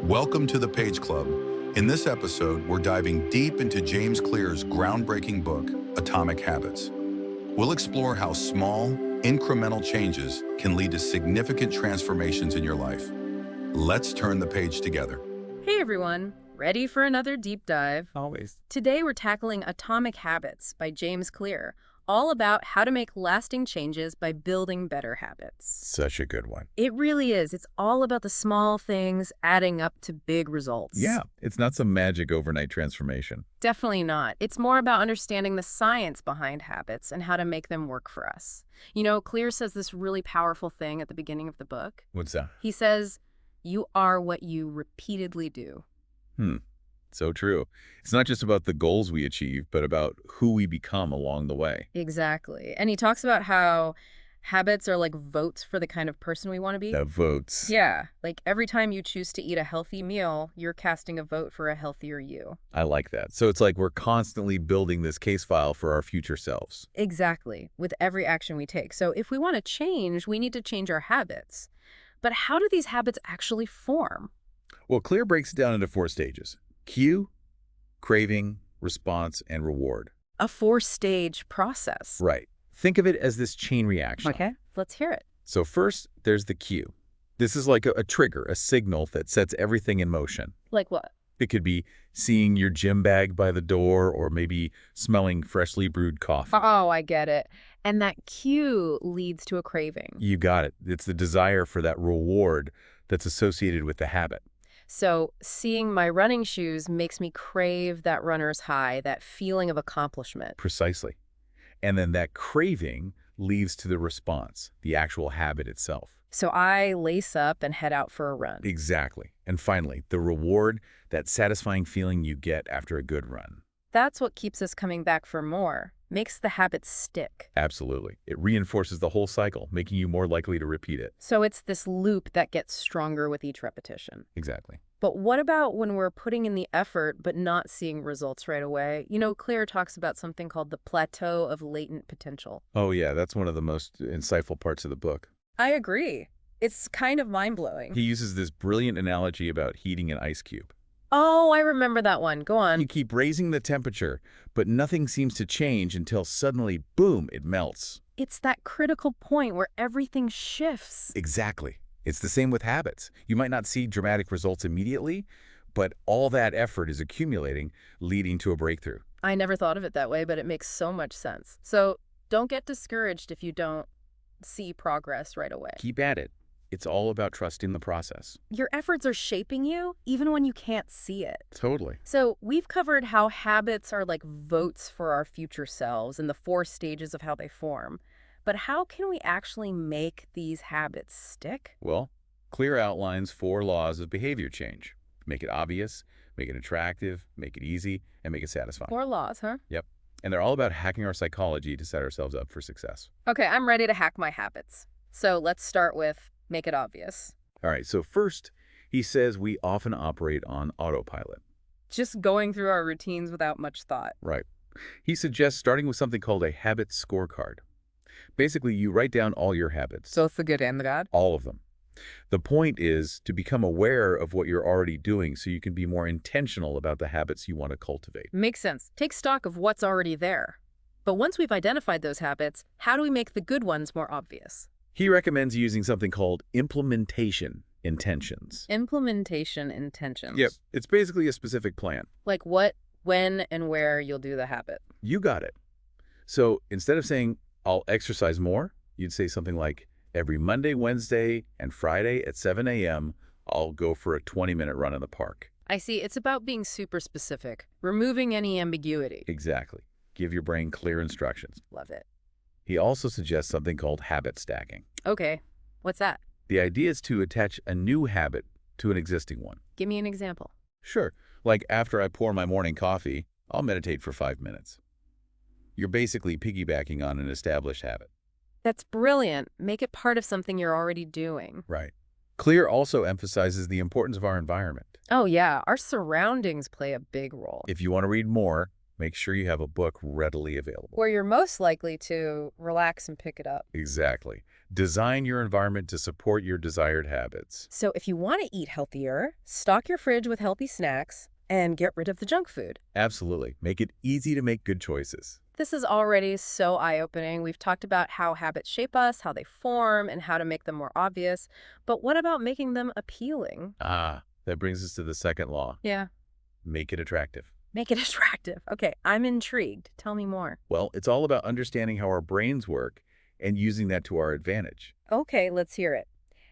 Welcome to the Page Club. In this episode, we're diving deep into James Clear's groundbreaking book, Atomic Habits. We'll explore how small, incremental changes can lead to significant transformations in your life. Let's turn the page together. Hey everyone, ready for another deep dive? Always. Today we're tackling Atomic Habits by James Clear, all about how to make lasting changes by building better habits. Such a good one. It really is. It's all about the small things adding up to big results. Yeah, it's not some magic overnight transformation. Definitely not. It's more about understanding the science behind habits and how to make them work for us. You know, Clear says this really powerful thing at the beginning of the book. What's that? He says, "You are what you repeatedly do." So true. It's not just about the goals we achieve, but about who we become along the way. Exactly. And he talks about how habits are like votes for the kind of person we want to be. That votes. Yeah, like every time you choose to eat a healthy meal, you're casting a vote for a healthier you. I like that. So it's like we're constantly building this case file for our future selves. Exactly, with every action we take. So if we want to change, we need to change our habits. But how do these habits actually form? Well, Clear breaks it down into 4 stages. Cue, craving, response, and reward. A 4-stage process. Right. Think of it as this chain reaction. Okay, let's hear it. So first, there's the cue. This is like a trigger, a signal that sets everything in motion. Like what? It could be seeing your gym bag by the door or maybe smelling freshly brewed coffee. Oh, I get it. And that cue leads to a craving. You got it. It's the desire for that reward that's associated with the habit. So seeing my running shoes makes me crave that runner's high, that feeling of accomplishment. Precisely. And then that craving leads to the response, the actual habit itself. So I lace up and head out for a run. Exactly. And finally, the reward, that satisfying feeling you get after a good run. That's what keeps us coming back for more, makes the habit stick. Absolutely. It reinforces the whole cycle, making you more likely to repeat it. So it's this loop that gets stronger with each repetition. Exactly. But what about when we're putting in the effort but not seeing results right away? You know, Clear talks about something called the plateau of latent potential. Oh, yeah, that's one of the most insightful parts of the book. I agree. It's kind of mind-blowing. He uses this brilliant analogy about heating an ice cube. Oh, I remember that one. Go on. You keep raising the temperature, but nothing seems to change until suddenly, boom, it melts. It's that critical point where everything shifts. Exactly. It's the same with habits. You might not see dramatic results immediately, but all that effort is accumulating, leading to a breakthrough. I never thought of it that way, but it makes so much sense. So don't get discouraged if you don't see progress right away. Keep at it. It's all about trusting the process. Your efforts are shaping you even when you can't see it. Totally. So we've covered how habits are like votes for our future selves and the 4 stages of how they form. But how can we actually make these habits stick? Well, Clear outlines 4 laws of behavior change. Make it obvious, make it attractive, make it easy, and make it satisfying. 4 laws, huh? Yep. And they're all about hacking our psychology to set ourselves up for success. Okay, I'm ready to hack my habits. So let's start with make it obvious. All right, so first, he says we often operate on autopilot. Just going through our routines without much thought. Right. He suggests starting with something called a habit scorecard. Basically, you write down all your habits. Both the good and the bad? All of them. The point is to become aware of what you're already doing so you can be more intentional about the habits you want to cultivate. Makes sense. Take stock of what's already there. But once we've identified those habits, how do we make the good ones more obvious? He recommends using something called implementation intentions. Implementation intentions. Yep, it's basically a specific plan. Like what, when, and where you'll do the habit. You got it. So instead of saying, I'll exercise more, you'd say something like, every Monday, Wednesday, and Friday at 7 a.m., I'll go for a 20-minute run in the park. I see. It's about being super specific, removing any ambiguity. Exactly. Give your brain clear instructions. Love it. He also suggests something called habit stacking. Okay, what's that? The idea is to attach a new habit to an existing one. Give me an example. Sure, like after I pour my morning coffee, I'll meditate for 5 minutes. You're basically piggybacking on an established habit. That's brilliant. Make it part of something you're already doing. Right. Clear also emphasizes the importance of our environment. Oh yeah, our surroundings play a big role. If you want to read more, make sure you have a book readily available. Where you're most likely to relax and pick it up. Exactly. Design your environment to support your desired habits. So if you want to eat healthier, stock your fridge with healthy snacks and get rid of the junk food. Absolutely. Make it easy to make good choices. This is already so eye-opening. We've talked about how habits shape us, how they form, and how to make them more obvious. But what about making them appealing? That brings us to the second law. Yeah. Make it attractive. Make it attractive. Okay, I'm intrigued. Tell me more. Well, it's all about understanding how our brains work and using that to our advantage. Okay, let's hear it.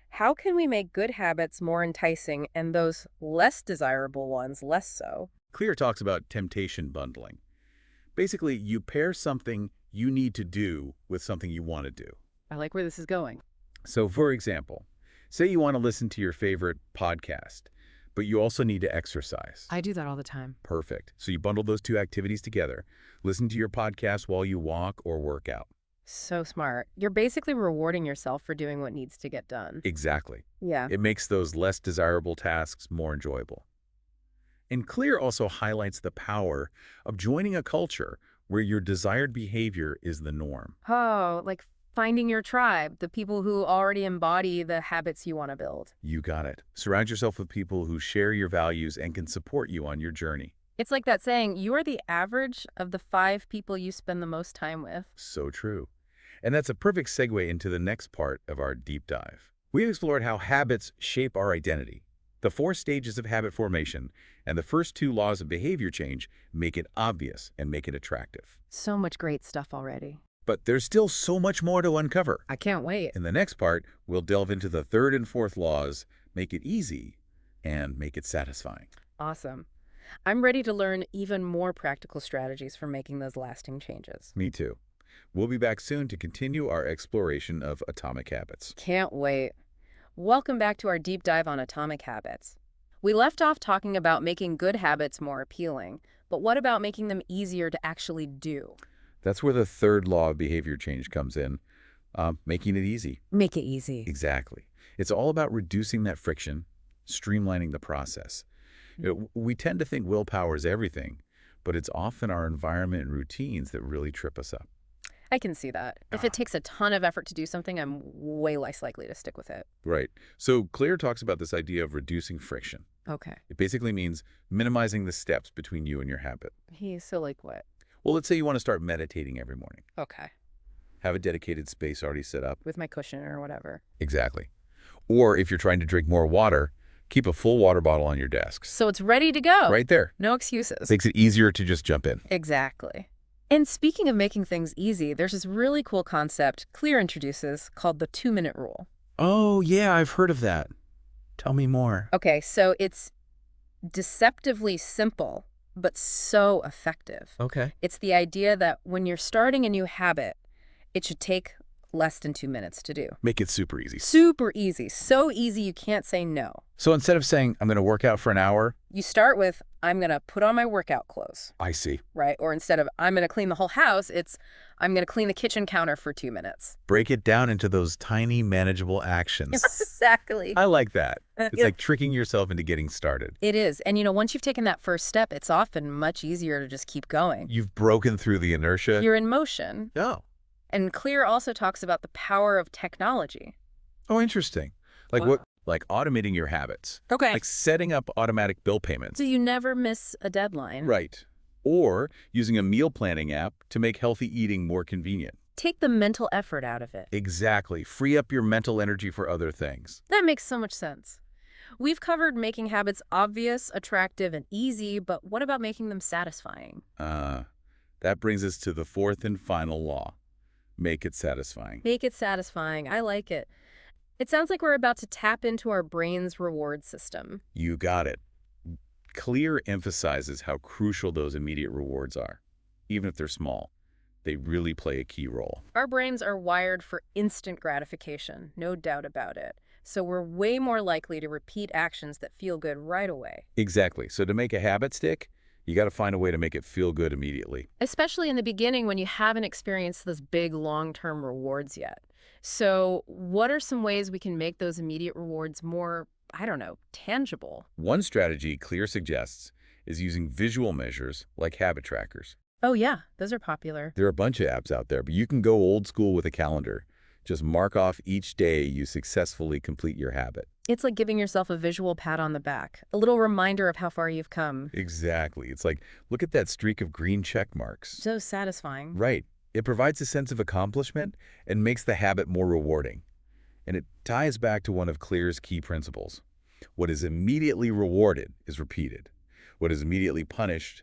How can we make good habits more enticing and those less desirable ones less so? Clear talks about temptation bundling. Basically, you pair something you need to do with something you want to do. I like where this is going. So, for example, say you want to listen to your favorite podcast, but you also need to exercise. I do that all the time. Perfect. So you bundle those two activities together. Listen to your podcast while you walk or work out. So smart. You're basically rewarding yourself for doing what needs to get done. Exactly. Yeah. It makes those less desirable tasks more enjoyable. And Clear also highlights the power of joining a culture where your desired behavior is the norm. Oh, like finding your tribe, the people who already embody the habits you want to build. You got it. Surround yourself with people who share your values and can support you on your journey. It's like that saying, you are the average of the 5 people you spend the most time with. So true. And that's a perfect segue into the next part of our deep dive. We've explored how habits shape our identity. The 4 stages of habit formation and the first 2 laws of behavior change make it obvious and make it attractive. So much great stuff already. But there's still so much more to uncover. I can't wait. In the next part, we'll delve into the 3rd and 4th laws, make it easy, and make it satisfying. Awesome. I'm ready to learn even more practical strategies for making those lasting changes. Me too. We'll be back soon to continue our exploration of atomic habits. Can't wait. Welcome back to our deep dive on atomic habits. We left off talking about making good habits more appealing, but what about making them easier to actually do? That's where the 3rd law of behavior change comes in, making it easy. Make it easy. Exactly. It's all about reducing that friction, streamlining the process. We tend to think willpower is everything, but it's often our environment and routines that really trip us up. I can see that. If it takes a ton of effort to do something, I'm way less likely to stick with it. Right. So Clear talks about this idea of reducing friction. Okay. It basically means minimizing the steps between you and your habit. So like what? Well, let's say you want to start meditating every morning. Okay. Have a dedicated space already set up. With my cushion or whatever. Exactly. Or if you're trying to drink more water, keep a full water bottle on your desk. So it's ready to go. Right there. No excuses. Makes it easier to just jump in. Exactly. And speaking of making things easy, there's this really cool concept Clear introduces called the 2-minute rule. Oh, yeah, I've heard of that. Tell me more. Okay, so it's deceptively simple, but so effective. Okay. It's the idea that when you're starting a new habit, it should take less than 2 minutes to do. Make it super easy. Super easy. So easy you can't say no. So instead of saying, I'm going to work out for an hour. You start with, I'm going to put on my workout clothes. I see. Right? Or instead of, I'm going to clean the whole house, it's, I'm going to clean the kitchen counter for 2 minutes. Break it down into those tiny, manageable actions. Exactly. I like that. It's Yeah. like tricking yourself into getting started. It is. And, once you've taken that first step, it's often much easier to just keep going. You've broken through the inertia. You're in motion. Oh. And Clear also talks about the power of technology. Oh, interesting. Like Wow. what? Like automating your habits. Okay. Like setting up automatic bill payments. So you never miss a deadline. Right. Or using a meal planning app to make healthy eating more convenient. Take the mental effort out of it. Exactly. Free up your mental energy for other things. That makes so much sense. We've covered making habits obvious, attractive, and easy, but what about making them satisfying? That brings us to the 4th and final law. Make it satisfying. Make it satisfying. I like it. It sounds like we're about to tap into our brain's reward system. You got it. Clear emphasizes how crucial those immediate rewards are. Even if they're small, they really play a key role. Our brains are wired for instant gratification, no doubt about it. So we're way more likely to repeat actions that feel good right away. Exactly. So to make a habit stick, you got to find a way to make it feel good immediately. Especially in the beginning when you haven't experienced those big long-term rewards yet. So what are some ways we can make those immediate rewards more, tangible? One strategy Clear suggests is using visual measures like habit trackers. Oh yeah, those are popular. There are a bunch of apps out there, but you can go old school with a calendar. Just mark off each day you successfully complete your habit. It's like giving yourself a visual pat on the back, a little reminder of how far you've come. Exactly. It's like, look at that streak of green check marks. So satisfying. Right. It provides a sense of accomplishment and makes the habit more rewarding. And it ties back to one of Clear's key principles. What is immediately rewarded is repeated. What is immediately punished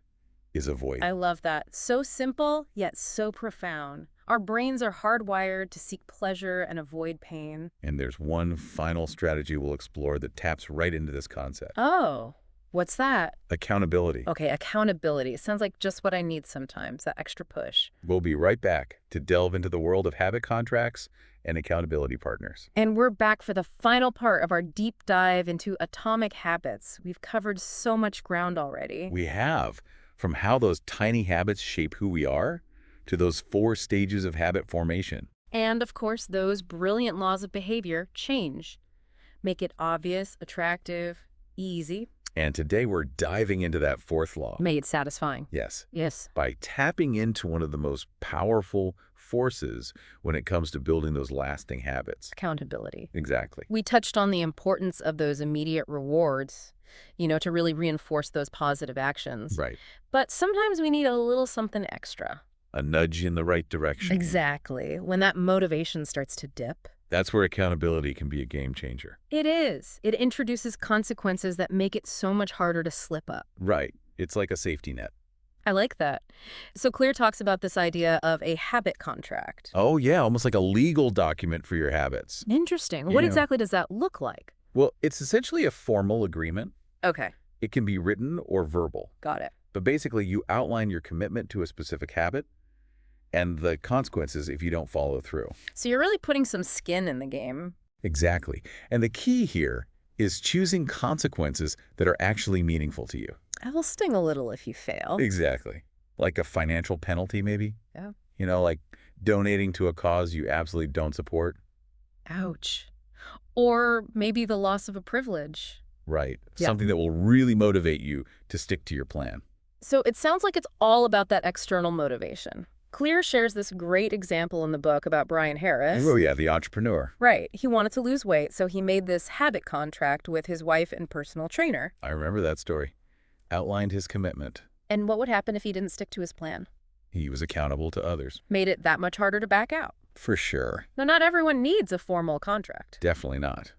is avoided. I love that. So simple, yet so profound. Our brains are hardwired to seek pleasure and avoid pain. And there's one final strategy we'll explore that taps right into this concept. Oh, what's that? Accountability. Okay, accountability. Sounds like just what I need sometimes, that extra push. We'll be right back to delve into the world of habit contracts and accountability partners. And we're back for the final part of our deep dive into atomic habits. We've covered so much ground already. We have, from how those tiny habits shape who we are, to those 4 stages of habit formation. And, of course, those brilliant laws of behavior, change. Make it obvious, attractive, easy. And today we're diving into that 4th law. Make it satisfying. Yes. Yes. By tapping into one of the most powerful forces when it comes to building those lasting habits. Accountability. Exactly. We touched on the importance of those immediate rewards, to really reinforce those positive actions. Right. But sometimes we need a little something extra. A nudge in the right direction. Exactly. When that motivation starts to dip. That's where accountability can be a game changer. It is. It introduces consequences that make it so much harder to slip up. Right. It's like a safety net. I like that. So Clear talks about this idea of a habit contract. Oh, yeah, almost like a legal document for your habits. Interesting. What exactly does that look like? Well, it's essentially a formal agreement. Okay. It can be written or verbal. Got it. But basically, you outline your commitment to a specific habit and the consequences if you don't follow through. So you're really putting some skin in the game. Exactly. And the key here is choosing consequences that are actually meaningful to you. It will sting a little if you fail. Exactly. Like a financial penalty, maybe? Yeah. Like donating to a cause you absolutely don't support. Ouch. Or maybe the loss of a privilege. Right. Yeah. Something that will really motivate you to stick to your plan. So it sounds like it's all about that external motivation. Clear shares this great example in the book about Brian Harris. Oh, yeah, the entrepreneur. Right. He wanted to lose weight, so he made this habit contract with his wife and personal trainer. I remember that story. Outlined his commitment. And what would happen if he didn't stick to his plan? He was accountable to others. Made it that much harder to back out. For sure. Now, not everyone needs a formal contract. Definitely not.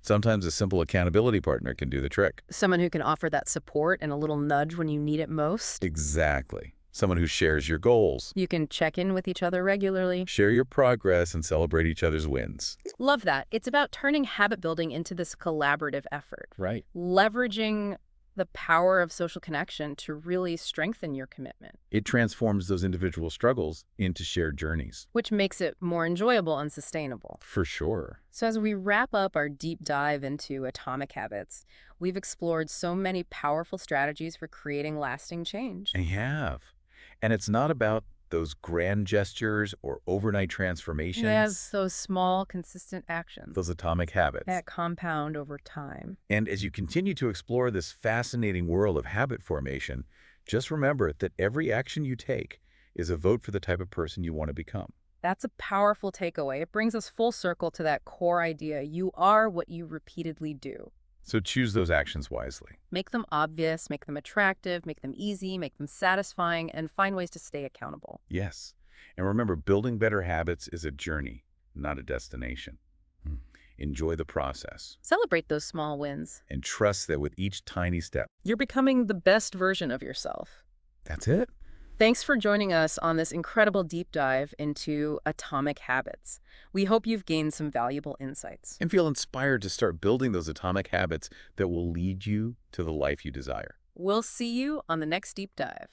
Sometimes a simple accountability partner can do the trick. Someone who can offer that support and a little nudge when you need it most. Exactly. Someone who shares your goals. You can check in with each other regularly. Share your progress and celebrate each other's wins. Love that. It's about turning habit building into this collaborative effort. Right. Leveraging the power of social connection to really strengthen your commitment, It transforms those individual struggles into shared journeys. which makes it more enjoyable and sustainable. For sure. So as we wrap up our deep dive into atomic habits, we've explored so many powerful strategies for creating lasting change. And you have. And it's not about those grand gestures or overnight transformations. Yes, those small, consistent actions Those atomic habits. that compound over time. And as you continue to explore this fascinating world of habit formation, just remember that every action you take is a vote for the type of person you want to become. That's a powerful takeaway. It brings us full circle to that core idea. You are what you repeatedly do. So choose those actions wisely. Make them obvious, make them attractive, make them easy, make them satisfying, and find ways to stay accountable. Yes. And remember, building better habits is a journey, not a destination. Enjoy the process Celebrate those small wins. and trust that with each tiny step, You're becoming the best version of yourself. that's it. Thanks for joining us on this incredible deep dive into atomic habits. We hope you've gained some valuable insights. And feel inspired to start building those atomic habits that will lead you to the life you desire. We'll see you on the next deep dive.